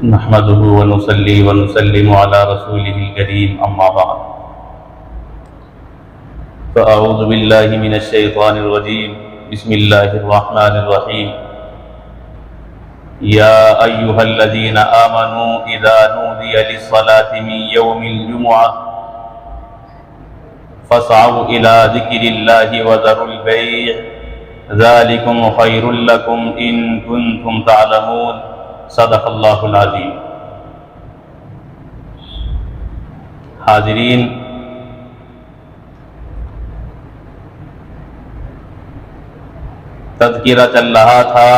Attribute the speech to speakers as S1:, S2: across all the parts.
S1: نحمده ونصلي ونسلم على رسوله الكريم أما بعد فأعوذ بالله من الشيطان الرجيم بسم الله الرحمن الرحيم يا أيها الذين آمنوا إذا نودي للصلاة من يوم الجمعة فاسعوا إلى ذكر الله وذروا البيع ذلكم خير لكم إن كنتم تعلمون صدق اللہ العظیم۔ حاضرین، تذکرہ چل رہا تھا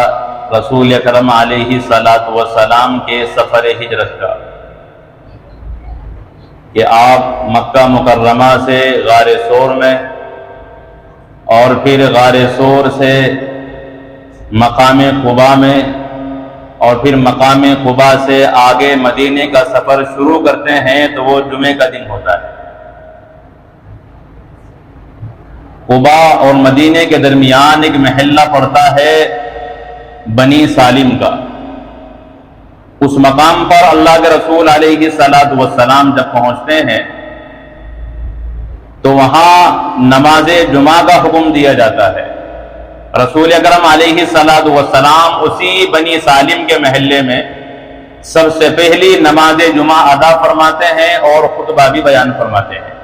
S1: رسول اکرم علیہ الصلاۃ والسلام کے سفر ہجرت کا کہ آپ مکہ مکرمہ سے غار ثور میں اور پھر غار ثور سے مقام قباء میں اور پھر مقام قباء سے آگے مدینے کا سفر شروع کرتے ہیں تو وہ جمعے کا دن ہوتا ہے۔ قباء اور مدینے کے درمیان ایک محلہ پڑتا ہے بنی سالم کا۔ اس مقام پر اللہ کے رسول علیہ الصلاۃ والسلام جب پہنچتے ہیں تو وہاں نماز جمعہ کا حکم دیا جاتا ہے۔ رسول اکرم علیہ الصلاۃ والسلام اسی بنی سالم کے محلے میں سب سے پہلی نماز جمعہ ادا فرماتے ہیں اور خطبہ بھی بیان فرماتے ہیں۔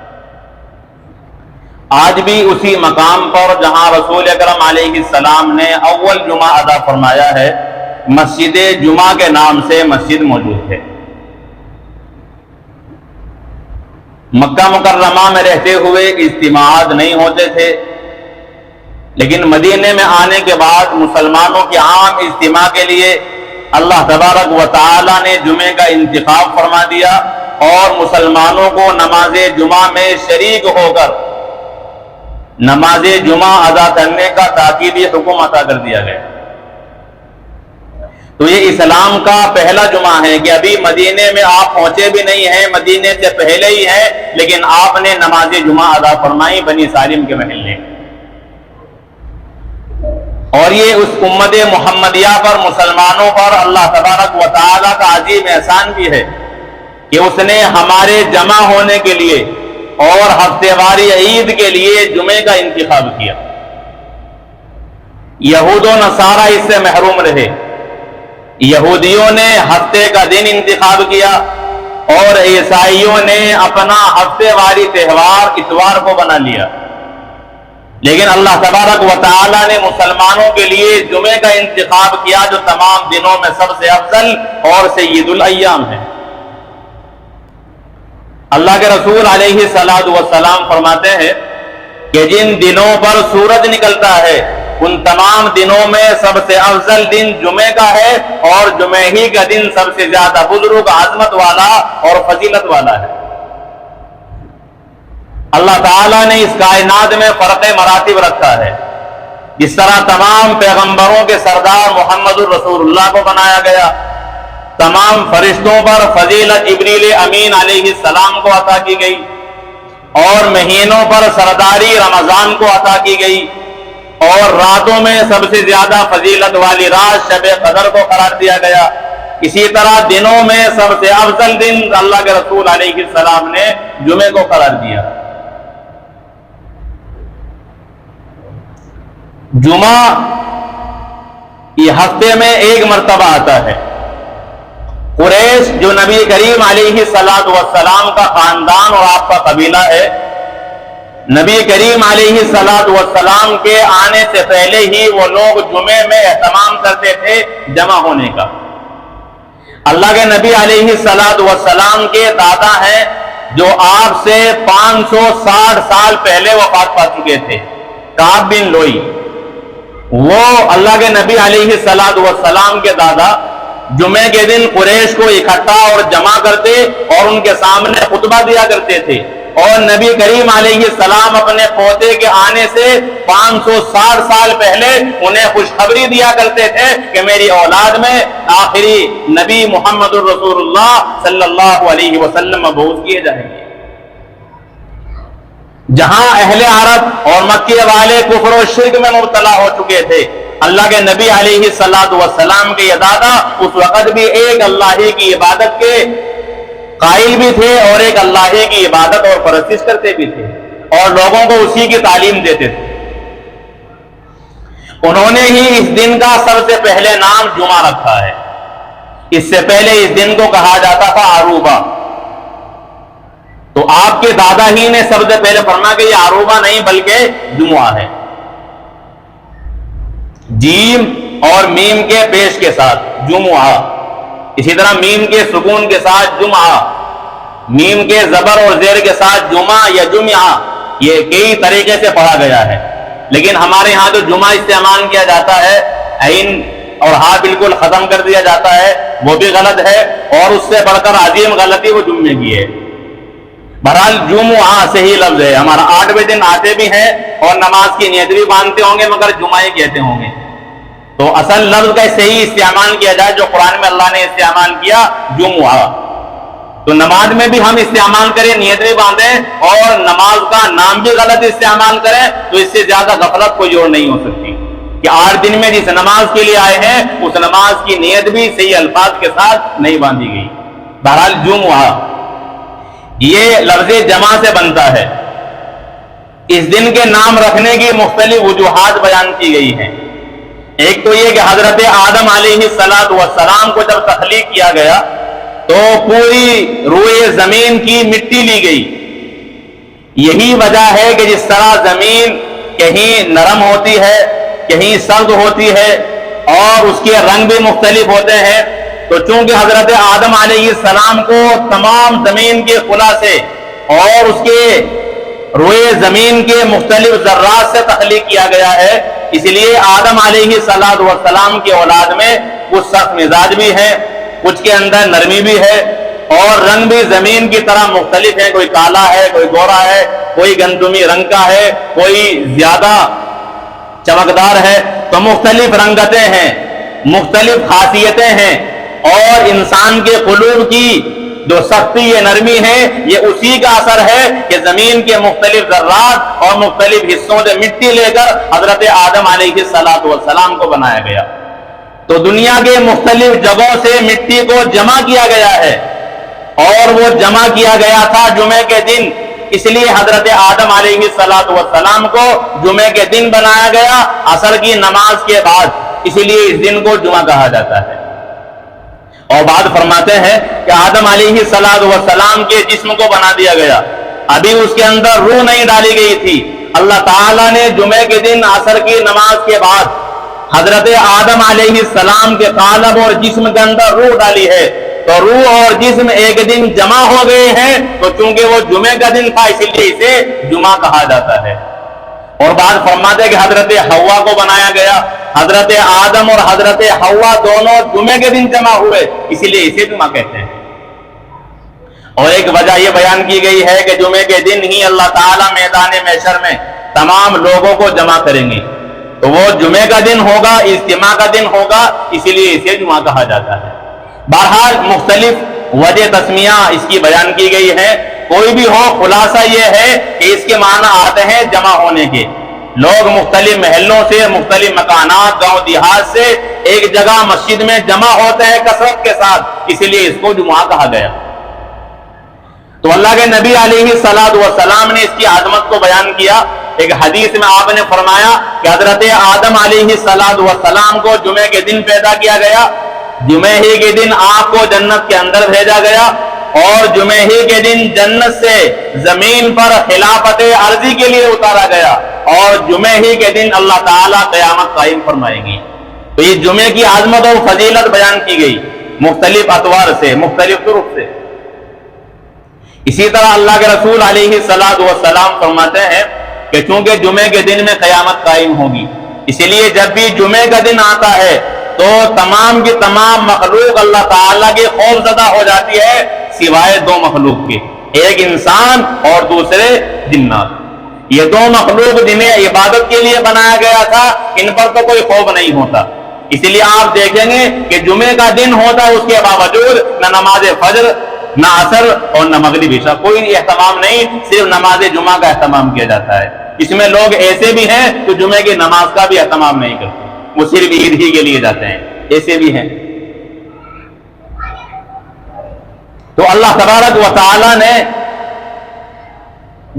S1: آج بھی اسی مقام پر جہاں رسول اکرم علیہ السلام نے اول جمعہ ادا فرمایا ہے، مسجد جمعہ کے نام سے مسجد موجود ہے۔ مکہ مکرمہ میں رہتے ہوئے اجتماعات نہیں ہوتے تھے، لیکن مدینے میں آنے کے بعد مسلمانوں کے عام اجتماع کے لیے اللہ تبارک و تعالی نے جمعے کا انتخاب فرما دیا اور مسلمانوں کو نماز جمعہ میں شریک ہو کر نماز جمعہ ادا کرنے کا تاکیدی حکم عطا کر دیا گیا۔ تو یہ اسلام کا پہلا جمعہ ہے کہ ابھی مدینے میں آپ پہنچے بھی نہیں ہیں، مدینے سے پہلے ہی ہیں، لیکن آپ نے نماز جمعہ ادا فرمائی بنی سالم کے محلے میں۔ اور یہ اس امت محمدیہ پر، مسلمانوں پر اللہ تبارک و تعالیٰ کا عظیم احسان بھی ہے کہ اس نے ہمارے جمع ہونے کے لیے اور ہفتے واری عید کے لیے جمعے کا انتخاب کیا۔ یہود و نصارہ اس سے محروم رہے۔ یہودیوں نے ہفتے کا دن انتخاب کیا اور عیسائیوں نے اپنا ہفتے واری تہوار اتوار کو بنا لیا، لیکن اللہ تبارک و تعالیٰ نے مسلمانوں کے لیے جمعے کا انتخاب کیا جو تمام دنوں میں سب سے افضل اور سید الایام ہے۔ اللہ کے رسول علیہ الصلاۃ والسلام فرماتے ہیں کہ جن دنوں پر سورج نکلتا ہے ان تمام دنوں میں سب سے افضل دن جمعے کا ہے اور جمعے ہی کا دن سب سے زیادہ بزرگ، عظمت والا اور فضیلت والا ہے۔ اللہ تعالیٰ نے اس کائنات میں فرق مراتب رکھا ہے۔ جس طرح تمام پیغمبروں کے سردار محمد الرسول اللہ کو بنایا گیا، تمام فرشتوں پر فضیلت جبریل امین علیہ السلام کو عطا کی گئی، اور مہینوں پر سرداری رمضان کو عطا کی گئی، اور راتوں میں سب سے زیادہ فضیلت والی رات شب قدر کو قرار دیا گیا، اسی طرح دنوں میں سب سے افضل دن اللہ کے رسول علیہ السلام نے جمعے کو قرار دیا۔ جمعہ یہ ہفتے میں ایک مرتبہ آتا ہے۔ قریش جو نبی کریم علیہ الصلاۃ والسلام کا خاندان اور آپ کا قبیلہ ہے، نبی کریم علیہ الصلاۃ والسلام کے آنے سے پہلے ہی وہ لوگ جمعے میں اہتمام کرتے تھے جمع ہونے کا۔ اللہ کے نبی علیہ الصلاۃ والسلام کے دادا ہیں جو آپ سے 560 سال پہلے وفات پا چکے تھے، کعب بن لوئی۔ وہ اللہ کے نبی علیہ الصلاۃ والسلام کے دادا جمعے کے دن قریش کو اکٹھا اور جمع کرتے اور ان کے سامنے خطبہ دیا کرتے تھے، اور نبی کریم علیہ السلام اپنے پوتے کے آنے سے 560 سال پہلے انہیں خوشخبری دیا کرتے تھے کہ میری اولاد میں آخری نبی محمد الرسول اللہ صلی اللہ علیہ وسلم مبعوث کیے جائیں گے۔ جہاں اہل عرب اور مکے والے کفر و شرک میں مبتلا ہو چکے تھے، اللہ کے نبی علیہ الصلوۃ والسلام کے یہ دادا اس وقت بھی ایک اللہ ہی کی عبادت کے قائل بھی تھے اور ایک اللہ ہی کی عبادت اور پرستش کرتے بھی تھے اور لوگوں کو اسی کی تعلیم دیتے تھے۔ انہوں نے ہی اس دن کا سب سے پہلے نام جمعہ رکھا ہے۔ اس سے پہلے اس دن کو کہا جاتا تھا عروبہ۔ تو آپ کے دادا ہی نے سب سے پہلے فرمایا کہ یہ عروبہ نہیں بلکہ جمعہ ہے، جیم اور میم کے پیش کے ساتھ جمعہ، اسی طرح میم کے سکون کے ساتھ جمعہ، میم کے زبر اور زیر کے ساتھ جمعہ یا جمعہ، یہ کئی طریقے سے پڑھا گیا ہے، لیکن ہمارے ہاں جو جمعہ استعمال کیا جاتا ہے عین اور ہاں بالکل ختم کر دیا جاتا ہے، وہ بھی غلط ہے، اور اس سے بڑھ کر عظیم غلطی وہ جمعے کی ہے۔ بہرحال جمعہ صحیح لفظ ہے، ہمارا 8 دن آتے بھی ہیں اور نماز کی نیت بھی باندھتے ہوں گے مگر جمعہ ہی کہتے ہوں گے۔ تو اصل لفظ کا صحیح استعمال کیا جائے جو قرآن میں اللہ نے استعمال کیا جمعہ، تو نماز میں بھی ہم استعمال کریں، نیت بھی باندھیں اور نماز کا نام بھی غلط استعمال کریں، تو اس سے زیادہ غفلت کوئی اور نہیں ہو سکتی کہ 8 دن میں جس نماز کے لیے آئے ہیں اس نماز کی نیت بھی صحیح الفاظ کے ساتھ نہیں باندھی گئی۔ بہرحال جمعہ یہ لفظ جمع سے بنتا ہے۔ اس دن کے نام رکھنے کی مختلف وجوہات بیان کی گئی ہیں۔ ایک تو یہ کہ حضرت آدم علیہ السلام کو جب تخلیق کیا گیا تو پوری روئے زمین کی مٹی لی گئی۔ یہی وجہ ہے کہ جس طرح زمین کہیں نرم ہوتی ہے، کہیں سرد ہوتی ہے اور اس کے رنگ بھی مختلف ہوتے ہیں، تو چونکہ حضرت آدم علیہ السلام کو تمام زمین کے خلا سے اور اس کے روئے زمین کے مختلف ذرات سے تخلیق کیا گیا ہے، اس لیے آدم علیہ السلام کے اولاد میں کچھ سخت مزاج بھی ہے، کچھ کے اندر نرمی بھی ہے، اور رنگ بھی زمین کی طرح مختلف ہے، کوئی کالا ہے، کوئی گورا ہے، کوئی گندمی رنگ کا ہے، کوئی زیادہ چمکدار ہے، تو مختلف رنگتیں ہیں، مختلف خاصیتیں ہیں، اور انسان کے قلوب کی جو سختی یہ نرمی ہے یہ اسی کا اثر ہے کہ زمین کے مختلف ذرات اور مختلف حصوں سے مٹی لے کر حضرت آدم علیہ السلام کو بنایا گیا۔ تو دنیا کے مختلف جگہوں سے مٹی کو جمع کیا گیا ہے اور وہ جمع کیا گیا تھا جمعے کے دن، اس لیے حضرت آدم علیہ السلام کو جمعے کے دن بنایا گیا عصر کی نماز کے بعد، اس لیے اس دن کو جمعہ کہا جاتا ہے۔ اور بعد فرماتے ہیں کہ آدم علیہ السلام کے جسم کو بنا دیا گیا، ابھی اس کے اندر روح نہیں ڈالی گئی تھی، اللہ تعالیٰ نے جمعے کے دن عصر کی نماز کے بعد حضرت آدم علیہ السلام کے قالب اور جسم کے اندر روح ڈالی ہے، تو روح اور جسم ایک دن جمع ہو گئے ہیں، تو چونکہ وہ جمعے کا دن تھا اس لیے اسے جمعہ کہا جاتا ہے۔ اور بعد فرماتے ہیں کہ حضرت حوا کو بنایا گیا، حضرت آدم اور حضرت حوا دونوں جمعے کے دن جمع ہوئے، اسی لیے اسے جمعہ کہتے ہیں۔ اور ایک وجہ یہ بیان کی گئی ہے کہ جمعے کے دن ہی اللہ تعالیٰ میدان محشر میں تمام لوگوں کو جمع کریں گے، تو وہ جمعے کا دن ہوگا، اجتماع کا دن ہوگا، اسی لیے اسے جمعہ کہا جاتا ہے۔ بہرحال مختلف وجہ تسمیہ اس کی بیان کی گئی ہے، کوئی بھی ہو خلاصہ یہ ہے کہ اس کے معنی آتے ہیں جمع ہونے کے۔ لوگ مختلف محلوں سے، مختلف مکانات، گاؤں دیہات سے ایک جگہ مسجد میں جمع ہوتے ہیں کثرت کے ساتھ، اسی لیے اس کو جمعہ کہا گیا۔ تو اللہ کے نبی علیہ السلام نے اس کی عظمت کو بیان کیا۔ ایک حدیث میں آپ نے فرمایا کہ حضرت آدم علیہ السلام کو جمعے کے دن پیدا کیا گیا، جمعے ہی کے دن آپ کو جنت کے اندر بھیجا گیا، اور جمعے ہی کے دن جنت سے زمین پر خلافت عرضی کے لیے اتارا گیا، اور جمعے ہی کے دن اللہ تعالیٰ قیامت قائم فرمائے گی۔ تو یہ جمعے کی عظمت اور فضیلت بیان کی گئی مختلف اطوار سے، مختلف طرق سے۔ اسی طرح اللہ کے رسول علیہ السلام فرماتے ہیں کہ چونکہ جمعے کے دن میں قیامت قائم ہوگی، اسی لیے جب بھی جمعے کا دن آتا ہے تو تمام کی تمام مخلوق اللہ تعالیٰ کے خوف زدہ ہو جاتی ہے، سوائے دو مخلوق کے، ایک انسان اور دوسرے جنات۔ یہ دو مخلوق جنہیں عبادت کے لیے بنایا گیا تھا، ان پر تو کوئی خوف نہیں ہوتا، اسی لیے آپ دیکھیں گے کہ جمعے کا دن ہوتا ہے، اس کے باوجود نہ نماز فجر، نہ عصر اور نہ مغرب عشاء کوئی اہتمام نہیں، صرف نماز جمعہ کا اہتمام کیا جاتا ہے۔ اس میں لوگ ایسے بھی ہیں جو جمعے کی نماز کا بھی اہتمام نہیں کرتے۔ وہ صرف عید ہی کے لیے جاتے ہیں، ایسے بھی ہیں۔ تو اللہ تبارک و تعالی نے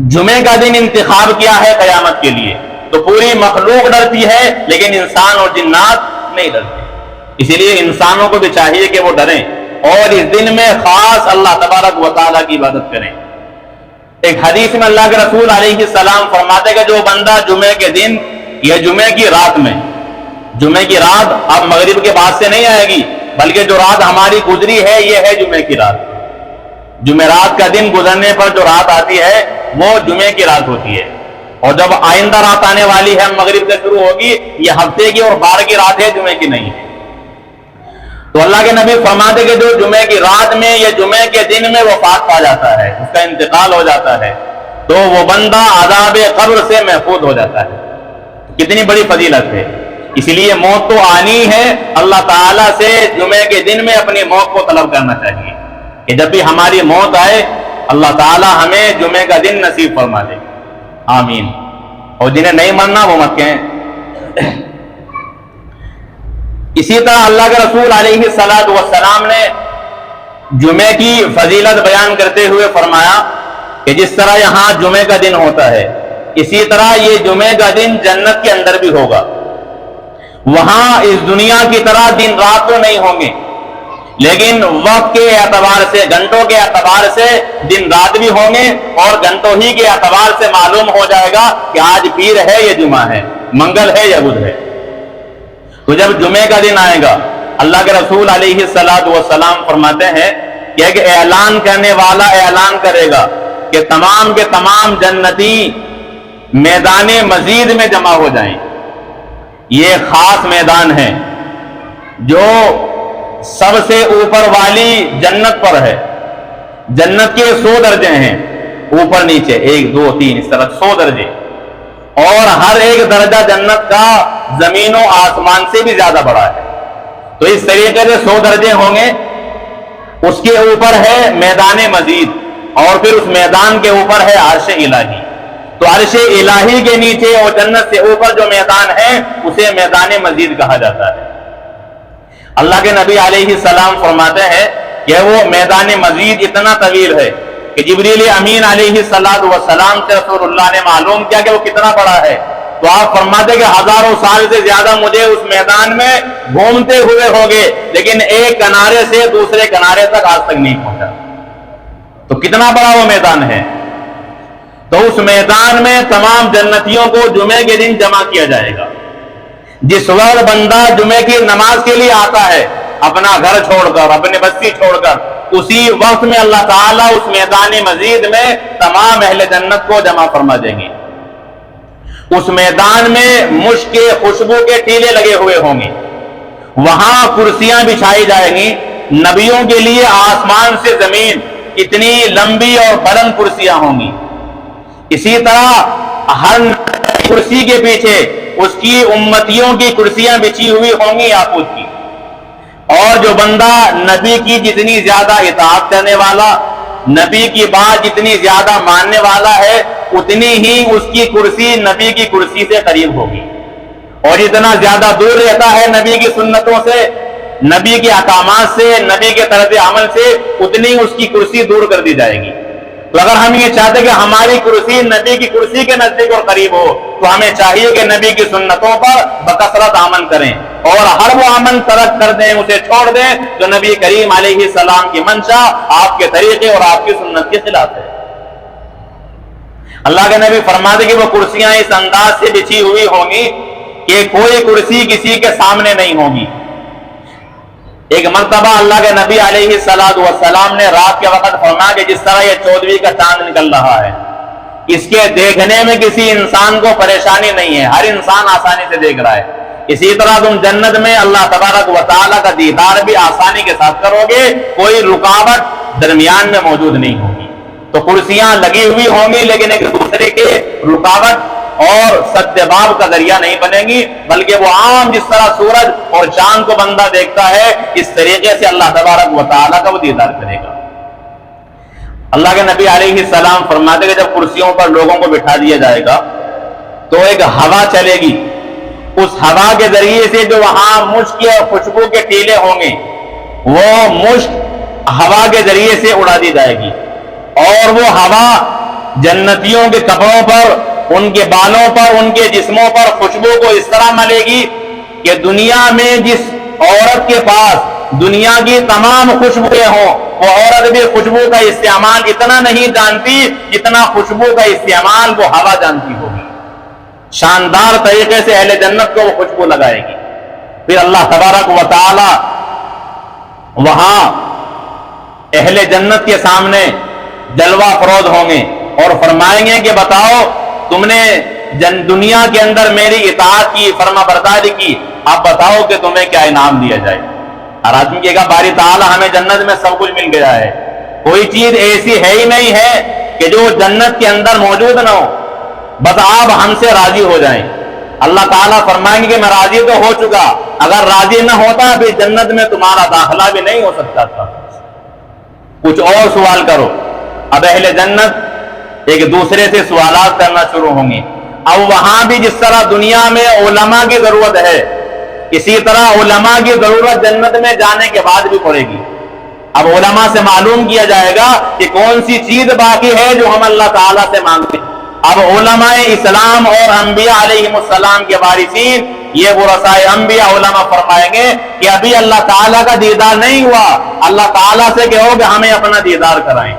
S1: جمعے کا دن انتخاب کیا ہے قیامت کے لیے، تو پوری مخلوق ڈرتی ہے لیکن انسان اور جنات نہیں ڈرتے، اسی لیے انسانوں کو بھی چاہیے کہ وہ ڈریں اور اس دن میں خاص اللہ تبارک و تعالیٰ کی عبادت کریں۔ ایک حدیث میں اللہ کے رسول علیہ السلام فرماتے کہ جو بندہ جمعے کے دن یا جمعے کی رات میں، جمعے کی رات اب مغرب کے بعد سے نہیں آئے گی، بلکہ جو رات ہماری گزری ہے یہ ہے جمعے کی رات، جمعرات کا دن گزرنے پر جو رات آتی ہے وہ جمعے کی رات ہوتی ہے، اور جب آئندہ رات آنے والی ہے مغرب سے شروع ہوگی، یہ ہفتے کی اور بار کی رات ہے، جمعے کی نہیں ہے۔ تو اللہ کے نبی فرماتے کہ جو جمعے کی رات میں یا جمعے کے دن میں وفات پا جاتا ہے، اس کا انتقال ہو جاتا ہے، تو وہ بندہ عذاب قبر سے محفوظ ہو جاتا ہے۔ کتنی بڑی فضیلت ہے، اس لیے موت تو آنی ہے، اللہ تعالیٰ سے جمعے کے دن میں اپنی موت کو طلب کرنا چاہیے کہ جب بھی ہماری موت آئے اللہ تعالیٰ ہمیں جمعے کا دن نصیب فرما دے، آمین۔ اور جنہیں نہیں مرنا وہ مت کہیں۔ اسی طرح اللہ کے رسول علیہ السلام نے جمعے کی فضیلت بیان کرتے ہوئے فرمایا کہ جس طرح یہاں جمعے کا دن ہوتا ہے اسی طرح یہ جمعے کا دن جنت کے اندر بھی ہوگا، وہاں اس دنیا کی طرح دن رات تو نہیں ہوں گے، لیکن وقت کے اعتبار سے، گھنٹوں کے اعتبار سے دن رات بھی ہوں گے، اور گھنٹوں ہی کے اعتبار سے معلوم ہو جائے گا کہ آج پیر ہے یا جمعہ ہے، منگل ہے یا بدھ ہے۔ تو جب جمعے کا دن آئے گا اللہ کے رسول علیہ السلام فرماتے ہیں کہ ایک اعلان کرنے والا اعلان کرے گا کہ تمام کے تمام جنتی میدان مزید میں جمع ہو جائیں۔ یہ خاص میدان ہے جو سب سے اوپر والی جنت پر ہے، جنت کے 100 درجے ہیں، اوپر نیچے 1 2 3 اس طرح 100 درجے، اور ہر ایک درجہ جنت کا زمین و آسمان سے بھی زیادہ بڑا ہے۔ تو اس طریقے سے 100 درجے ہوں گے، اس کے اوپر ہے میدان مزید، اور پھر اس میدان کے اوپر ہے عرش الہی۔ تو عرش الہی کے نیچے اور جنت سے اوپر جو میدان ہے اسے میدان مزید کہا جاتا ہے۔ اللہ کے نبی علیہ السلام فرماتے ہیں کہ وہ میدان مزید اتنا طویل ہے کہ جبریل امین علیہ السلام سے رسول اللہ نے معلوم کیا کہ وہ کتنا بڑا ہے، تو آپ فرماتے کہ ہزاروں سال سے زیادہ مجھے اس میدان میں گھومتے ہوئے ہوگے، لیکن ایک کنارے سے دوسرے کنارے تک آج تک نہیں پہنچا۔ تو کتنا بڑا وہ میدان ہے۔ تو اس میدان میں تمام جنتیوں کو جمعے کے دن جمع کیا جائے گا۔ جس وقت بندہ جمعے کی نماز کے لیے آتا ہے اپنا گھر چھوڑ کر، اپنی بستی چھوڑ کر، اسی وقت میں اللہ تعالیٰ اس میدان مزید میں تمام اہل جنت کو جمع فرما دیں گے۔ اس میدان میں مشک کے خوشبو کے ٹیلے لگے ہوئے ہوں گے، وہاں کرسیاں بچھائی جائیں گی، نبیوں کے لیے آسمان سے زمین اتنی لمبی اور بلند کرسیاں ہوں گی۔ اسی طرح ہر کرسی کے پیچھے اس کی امتیوں کی کرسیاں بچھی ہوئی ہوں گی یاقوت کی، اور جو بندہ نبی کی جتنی زیادہ اطاعت کرنے والا، نبی کی بات جتنی زیادہ ماننے والا ہے، اتنی ہی اس کی کرسی نبی کی کرسی سے قریب ہوگی، اور جتنا زیادہ دور رہتا ہے نبی کی سنتوں سے، نبی کے احکامات سے، نبی کے طرز عمل سے، اتنی اس کی کرسی دور کر دی جائے گی۔ تو اگر ہم یہ چاہتے کہ ہماری کرسی نبی کی کرسی کے نزدیک اور قریب ہو، تو ہمیں چاہیے کہ نبی کی سنتوں پر بکثرت عمل کریں، اور ہر وہ عمل ترک کر دیں، اسے چھوڑ دیں جو نبی کریم علیہ السلام کی منشا، آپ کے طریقے اور آپ کی سنت کے خلاف ہے۔ اللہ کے نبی فرماتے کہ وہ کرسیاں اس انداز سے بچھی ہوئی ہوں گی کہ کوئی کرسی کسی کے سامنے نہیں ہوگی۔ ایک مرتبہ اللہ کے نبی علیہ السلام نے رات کے وقت فرمایا کہ جس طرح یہ 14ویں کا چاند نکل رہا ہے، اس کے دیکھنے میں کسی انسان کو پریشانی نہیں ہے، ہر انسان آسانی سے دیکھ رہا ہے، اسی طرح تم جنت میں اللہ تبارک و تعالیٰ کا دیدار بھی آسانی کے ساتھ کرو گے، کوئی رکاوٹ درمیان میں موجود نہیں ہوگی۔ تو کرسیاں لگی ہوئی ہوں گی لیکن ایک دوسرے کے رکاوٹ اور سدباب کا ذریعہ نہیں بنے گی، بلکہ وہ عام جس طرح سورج اور چاند کو بندہ دیکھتا ہے اس طریقے سے اللہ تبارک و تعالیٰ کا وہ دیدار کرے گا۔ اللہ کے نبی علیہ السلام فرماتے کہ جب کرسیوں پر لوگوں کو بٹھا دیا جائے گا تو ایک ہوا چلے گی، اس ہوا کے ذریعے سے جو وہاں مشک اور خوشبو کے ٹیلے ہوں گے وہ مشک ہوا کے ذریعے سے اڑا دی جائے گی، اور وہ ہوا جنتیوں کے کپڑوں پر، ان کے بالوں پر، ان کے جسموں پر خوشبو کو اس طرح ملے گی کہ دنیا میں جس عورت کے پاس دنیا کی تمام خوشبوئیں ہوں وہ عورت بھی خوشبو کا استعمال اتنا نہیں جانتی جتنا خوشبو کا استعمال وہ ہوا جانتی ہوگی۔ شاندار طریقے سے اہل جنت کو وہ خوشبو لگائے گی۔ پھر اللہ تبارک و تعالی وہاں اہل جنت کے سامنے جلوہ افروز ہوں گے اور فرمائیں گے کہ بتاؤ تم نے دنیا کے اندر میری اطاعت کی، فرما برداری کی، اب بتاؤ کہ تمہیں کیا انعام دیا جائے۔ اور آدمی کہے گا باری تعالیٰ ہمیں جنت میں سب کچھ مل گیا ہے، کوئی چیز ایسی ہے ہی نہیں ہے کہ جو جنت کے اندر موجود نہ ہو، بس آپ ہم سے راضی ہو جائیں۔ اللہ تعالیٰ فرمائیں گے کہ میں راضی تو ہو چکا، اگر راضی نہ ہوتا پھر جنت میں تمہارا داخلہ بھی نہیں ہو سکتا تھا، کچھ اور سوال کرو۔ اب اہل جنت ایک دوسرے سے سوالات کرنا شروع ہوں گے۔ اب وہاں بھی جس طرح دنیا میں علماء کی ضرورت ہے، اسی طرح علماء کی ضرورت جنت میں جانے کے بعد بھی پڑے گی۔ اب علماء سے معلوم کیا جائے گا کہ کون سی چیز باقی ہے جو ہم اللہ تعالیٰ سے مانگتے ہیں۔ اب علماء اسلام اور انبیاء علیہ السلام کے وارثین یہ ورثاء انبیاء علماء فرمائیں گے کہ ابھی اللہ تعالیٰ کا دیدار نہیں ہوا، اللہ تعالیٰ سے کہو کہ ہمیں اپنا دیدار کرائیں۔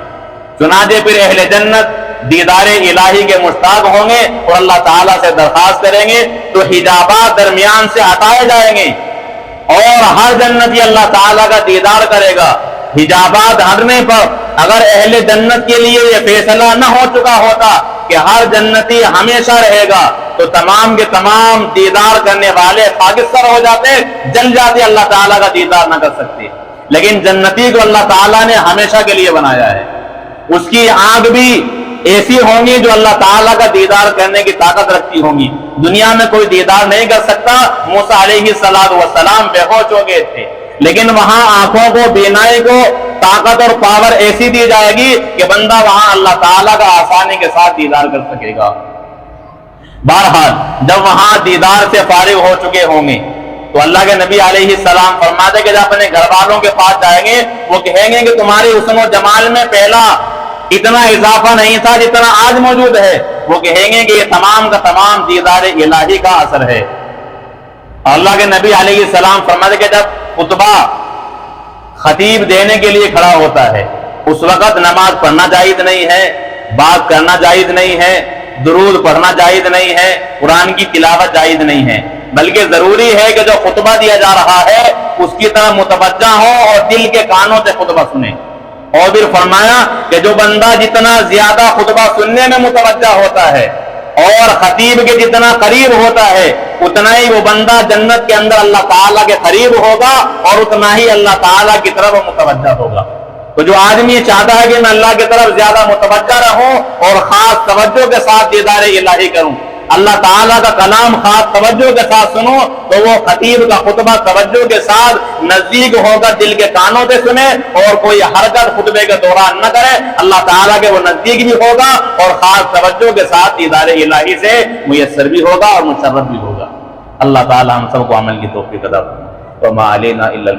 S1: چنانچہ پھر اہل جنت دیدار الہی کے مشتاق ہوں گے اور اللہ تعالیٰ سے درخواست کریں گے تو حجابات درمیان سے ہٹائے جائیں گے اور ہر جنتی اللہ تعالیٰ کا دیدار کرے گا۔ حجابات ہٹنے پر اگر اہل جنت کے لیے یہ فیصلہ نہ ہو چکا ہوتا کہ ہر جنتی ہمیشہ رہے گا تو تمام کے تمام دیدار کرنے والے خاکستر ہو جاتے، جل جاتے، اللہ تعالیٰ کا دیدار نہ کر سکتے۔ لیکن جنتی کو اللہ تعالیٰ نے ہمیشہ کے لیے بنایا ہے، اس کی آنکھ بھی ایسی ہوں گی جو اللہ تعالیٰ کا دیدار کرنے کی طاقت رکھتی ہوں گی۔ دنیا میں کوئی دیدار نہیں کر سکتا، موسیٰ علیہ السلام بے ہوش ہو گئے تھے، لیکن وہاں آنکھوں کو، بینائی کو طاقت اور پاور ایسی دی جائے گی کہ بندہ وہاں اللہ تعالیٰ کا آسانی کے ساتھ دیدار کر سکے گا۔ بہرحال جب وہاں دیدار سے فارغ ہو چکے ہوں گے تو اللہ کے نبی علیہ السلام فرماتے کہ جب اپنے گھر والوں کے پاس جائیں گے وہ کہیں گے کہ تمہاری حسن و جمال میں پہلا اتنا اضافہ نہیں تھا جتنا آج موجود ہے۔ وہ کہیں گے کہ یہ تمام کا تمام دیدار الہی کا اثر ہے۔ اللہ کے نبی علیہ السلام فرماتے کہ جب خطبہ خطیب دینے کے لیے کھڑا ہوتا ہے اس وقت نماز پڑھنا جائز نہیں ہے، بات کرنا جائز نہیں ہے، درود پڑھنا جائز نہیں ہے، قرآن کی تلاوت جائز نہیں ہے، بلکہ ضروری ہے کہ جو خطبہ دیا جا رہا ہے اس کی طرف متوجہ ہو اور دل کے کانوں سے خطبہ سنیں۔ اور پھر فرمایا کہ جو بندہ جتنا زیادہ خطبہ سننے میں متوجہ ہوتا ہے اور خطیب کے جتنا قریب ہوتا ہے اتنا ہی وہ بندہ جنت کے اندر اللہ تعالیٰ کے قریب ہوگا اور اتنا ہی اللہ تعالیٰ کی طرف متوجہ ہوگا۔ تو جو آدمی یہ چاہتا ہے کہ میں اللہ کی طرف زیادہ متوجہ رہوں اور خاص توجہ کے ساتھ دیدار الہی کروں، اللہ تعالیٰ کا کلام خاص توجہ کے ساتھ سنو، تو وہ خطیب کا خطبہ توجہ کے ساتھ نزدیک ہو کر دل کے کانوں سے سنے اور کوئی حرکت خطبے کے دوران نہ کرے، اللہ تعالیٰ کے وہ نزدیک بھی ہوگا اور خاص توجہ کے ساتھ دیدار الہی سے میسر بھی ہوگا اور مشرف بھی ہوگا۔ اللہ تعالیٰ ہم سب کو عمل کی توفیق عطا فرمائے۔ وما علینا الا